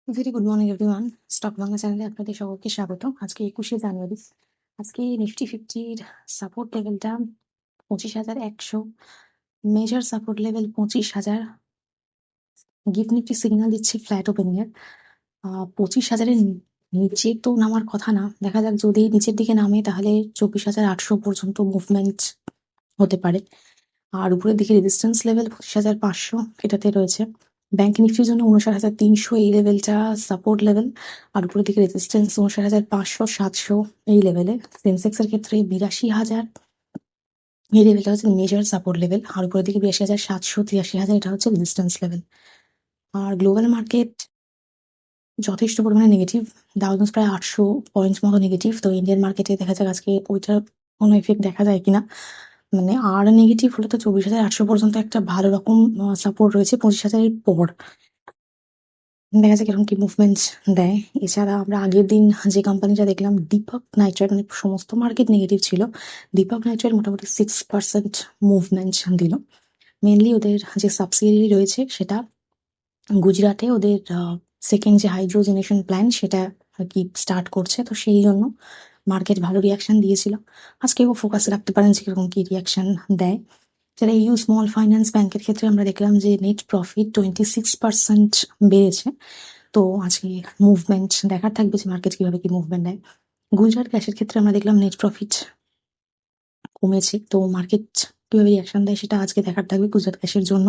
Very good morning everyone. Stock Bangla চ্যানেলে আপনাদের সকলকে স্বাগত। আজকে 21শে জানুয়ারি। আজকে নিফটি ফিফটির সাপোর্ট লেভেলটা 25,100, major support level 25,000। Gift Nifty signal দিচ্ছে ফ্ল্যাট ওপেনিং এর। 25,000-এর নিচে তো নামার কথা না, দেখা যাক যদি নিচের দিকে নামে তাহলে 24,800 পর্যন্ত মুভমেন্ট হতে পারে। আর উপরের দিকে রেজিস্ট্যান্স লেভেল 25,500 এটাতে রয়েছে। ব্যাংক নিফটির জন্য 59,300 এই লেভেলটা সাপোর্ট লেভেল, আর উপরের দিকে রেজিস্ট্যান্স 59,500, 700 এই লেভেলে। সেন্সেক্স এর ক্ষেত্রে 82,000 এই লেভেলটা হচ্ছে মেজর সাপোর্ট লেভেল, আর উপরের দিকে 82,700, 83,000 এটা হচ্ছে রেজিস্ট্যান্স লেভেল। আর গ্লোবাল মার্কেট যথেষ্ট পরিমাণে নেগেটিভ, ডাউ জোন্স প্রায় 800 পয়েন্টস মতো নেগেটিভ। তো ইন্ডিয়ান মার্কেটে দেখা যাক আজকে ওইটার কোনো এফেক্ট দেখা যায় কিনা। মানে আর নেগেটিভ হলে তো 24,800 পর্যন্ত একটা ভালো রকম সাপোর্ট রয়েছে 25,000-এর পর। দেখা যাক এরকম কি মুভমেন্ট দেয়। এছাড়া আমরা আগের দিন যে কোম্পানিটা দেখলাম দীপক নাইট্রাইট, মানে সমস্ত মার্কেট নেগেটিভ ছিল, দীপক নাইট্রাইট মোটামুটি 6% মুভমেন্ট দিল। মেনলি ওদের যে সাবসিডিয়ারি রয়েছে সেটা গুজরাটে, ওদের সেকেন্ড যে হাইড্রোজেনেশন প্ল্যান্ট সেটা আর কি স্টার্ট করছে, তো সেই জন্য মার্কেট ভালো রিয়াকশন দিয়েছিল। আজকেও ফোকাস রাখতে পারেন যে কিরকম কি রিয়াকশন দেয়। যারা ইউ স্মল ফাইন্যান্স ব্যাংকের ক্ষেত্রে আমরা দেখলাম যে নেট প্রফিট 26% বেড়েছে। তো আজকে মুভমেন্ট দেখার থাকবে যে মার্কেট কিভাবে কি মুভমেন্ট দেয়। গুজরাট গ্যাসের ক্ষেত্রে আমরা দেখলাম নেট প্রফিট কমেছে, তো মার্কেট কিভাবে রিয়াকশন দেয় সেটা আজকে দেখার থাকবে গুজরাট গ্যাসের জন্য।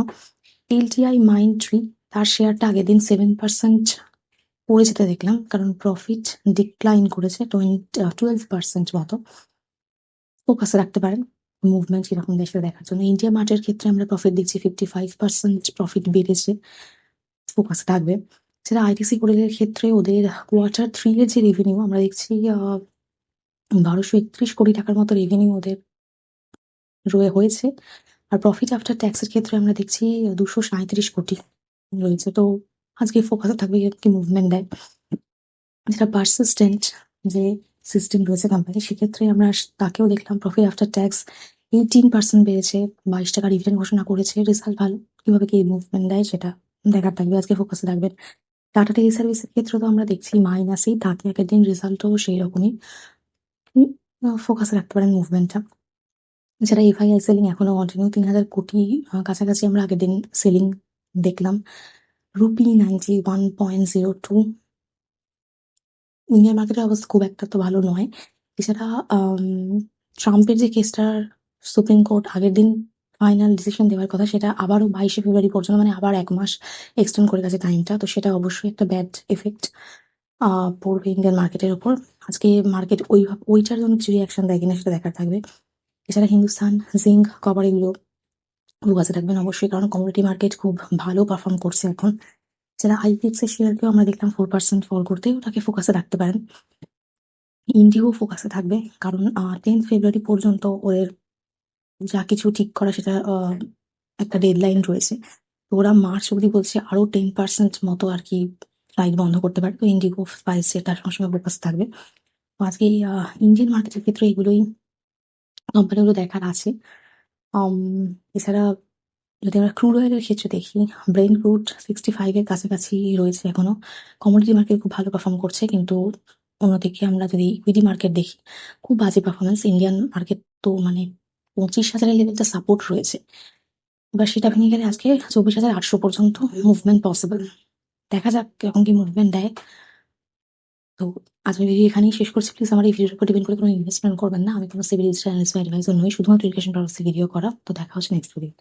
এলটিআই মাইন্ড ট্রি, তার শেয়ারটা আগের দিন 7% পড়ে যেতে দেখলাম, কারণ প্রফিট ডিক্লাইন করেছে 12% মতো। ফোকাসে রাখতে পারেন মুভমেন্ট কিরকম দেশে দেখার জন্য। ইন্ডিয়া মার্টের ক্ষেত্রে আমরা প্রফিট দেখছি 55% প্রফিট বেড়েছে, ফোকাসে থাকবে। সেটা আইটিসি কোরেলের ক্ষেত্রে ওদের Q3 এর যে রেভিনিউ আমরা দেখছি 1,231 কোটি টাকার মতো রেভিনিউ ওদের হয়েছে। আর প্রফিট আফটার ট্যাক্সের ক্ষেত্রে আমরা দেখছি 237 কোটি রয়েছে। তো আজকে ফোকাসে থাকবে কি মুভমেন্ট দেয়। যেটা পারসিস্টেন্ট যে সিস্টেম রয়েছে কোম্পানি, সেক্ষেত্রে আমরা তাকেও দেখলাম প্রফিট আফটার ট্যাক্স 18% বেড়েছে, 22 টাকা ডিভিডেন্ড ঘোষণা করেছে, রেজাল্ট ভালো। কিভাবে কি মুভমেন্ট দেয় সেটা দেখার থাকবে, আজকে ফোকাসে থাকবেন। টাটা টেলি সার্ভিসের ক্ষেত্রে তো আমরা দেখছি মাইনাসেই থাকে, আগের দিন রেজাল্টও সেই রকমই। ফোকাসে রাখতে পারেন মুভমেন্টটা। যারা এফআইআই সেলিং এখনো কন্টিনিউ 3,000 কোটি কাছাকাছি আমরা আগের দিন সেলিং দেখলাম। রুপি 91.02। ইন্ডিয়ান মার্কেটের অবস্থা খুব একটা তো ভালো নয়। এছাড়া ট্রাম্পের যে কেসটার সুপ্রিম কোর্ট আগের দিন ফাইনাল ডিসিশন দেওয়ার কথা, সেটা আবারও 22শে ফেব্রুয়ারি পর্যন্ত, মানে আবার 1 মাস এক্সটেন্ড করে গেছে টাইমটা। তো সেটা অবশ্যই একটা ব্যাড এফেক্ট পড়বে ইন্ডিয়ান মার্কেটের উপর। আজকে মার্কেট ওইটার জন্য কিছু রিয়াকশন দেয় কিনা সেটা দেখার থাকবে। এছাড়া হিন্দুস্তান জিঙ্ক কপার এগুলো ফোকাসে রাখবেন অবশ্যই, কারণ কমোডিটি মার্কেট খুব ভালো পারফর্ম করছে এখন। যারা আইপিএক্স এর শেয়ারকেও আমরা দেখলাম 4% ফল করতে, ওটাকে ফোকাসে রাখতে পারেন। ইন্ডিগো ফোকাসে থাকবে, কারণ 10 ফেব্রুয়ারি পর্যন্ত ওদের যা কিছু ঠিক করা সেটা একটা ডেডলাইন রয়েছে। তো ওরা মার্চ অব্দি বলছে আরো 10% মতো আর কি ফ্লাইট বন্ধ করতে পারে। তো ইন্ডিগো স্পাইসে তার সবসময় ফোকাস থাকবে। তো আজকে ইন্ডিয়ান মার্কেটের ক্ষেত্রে এগুলোই কোম্পানিগুলো দেখার আছে। আম, এছাড়া যদি আমরা ক্রুড অয়েলের ক্ষেত্রে দেখি, ব্রেন্ট ক্রুড 65 এর কাছাকাছি রয়েছে এখনো। কমোডিটি মার্কেট খুব ভালো পারফর্ম করছে, কিন্তু অন্যদিকে আমরা যদি ইকুইটি মার্কেট দেখি খুব বাজে পারফরমেন্স। ইন্ডিয়ান মার্কেট তো মানে 25,000-এর লেভেলটা সাপোর্ট রয়েছে, এবার সেটা ভেঙে গেলে আজকে 24,800 পর্যন্ত মুভমেন্ট পসিবল। দেখা যাক কিরকম কি মুভমেন্ট দেয়। তো আজকের ভিডিও এখানেই শেষ করছি। প্লিজ আমার এই ভিডিওর উপর ডিপেন্ড করে কোনো ইনভেস্টমেন্ট করবেন না। আমি কোনো সিভিল অ্যানালিস্ট বা অ্যাডভাইজার নই, শুধুমাত্র এডুকেশন পারপাসে ভিডিও করা। তো দেখা হচ্ছে নেক্সট ভিডিও।